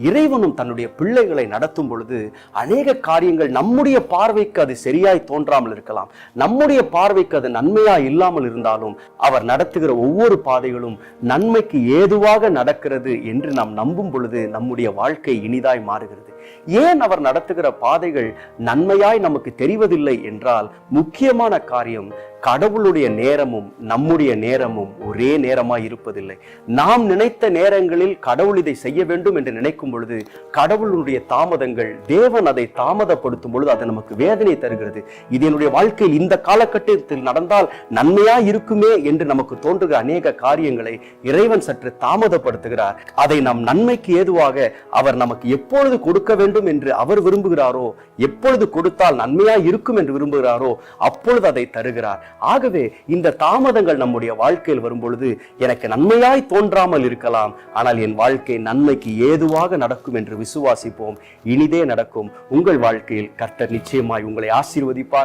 இறைவனும் தன்னுடைய பிள்ளைகளை நடத்தும் பொழுது அநேக காரியங்கள் நம்முடைய பார்வைக்கு அது சரியாய் தோன்றாமல் இருக்கலாம், நம்முடைய பார்வைக்கு அது நன்மையா இல்லாமல் இருந்தாலும் அவர் நடத்துகிற ஒவ்வொரு பாதைகளும் நன்மைக்கு ஏதுவாக நடக்கிறது என்று நாம் நம்பும் பொழுது நம்முடைய வாழ்க்கை இனிதாய் மாறுகிறது. ஏன் அவர் நடத்துகிற பாதைகள் நன்மையாய் நமக்கு தெரிவதில்லை என்றால் முக்கியமான காரியம், கடவுளுடைய நேரமும் நம்முடைய நேரமும் ஒரே நேரமாய் இருப்பதில்லை. நாம் நினைத்த நேரங்களில் கடவுள் இதை செய்ய வேண்டும் என்று நினைக்கும் பொழுது கடவுளுடைய தாமதங்கள், தேவன் அதை தாமதப்படுத்தும் பொழுது அது நமக்கு வேதனை தருகிறது. இது என்னுடைய வாழ்க்கையில் இந்த காலகட்டத்தில் நடந்தால் நன்மையா இருக்குமே என்று நமக்கு தோன்றுகிற அநேக காரியங்களை இறைவன் சற்று தாமதப்படுத்துகிறார். அதை நம் நன்மைக்கு ஏதுவாக அவர் நமக்கு எப்பொழுது கொடுக்க வேண்டும் என்று அவர் விரும்புகிறாரோ, எப்பொழுது கொடுத்தால் நன்மையா இருக்கும் என்று விரும்புகிறாரோ அப்பொழுது அதை தருகிறார். ஆகவே இந்த தாமதங்கள் நம்முடைய வாழ்க்கையில் வரும் பொழுது எனக்கு நன்மையாய் தோன்றாமல் இருக்கலாம், ஆனால் என் வாழ்க்கை நன்மைக்கு ஏதுவாக நடக்கும் என்று விசுவாசிப்போம். இனிதே நடக்கும். உங்கள் வாழ்க்கையில் கர்த்தர் நிச்சயமாய் உங்களை ஆசீர்வதிப்பார்.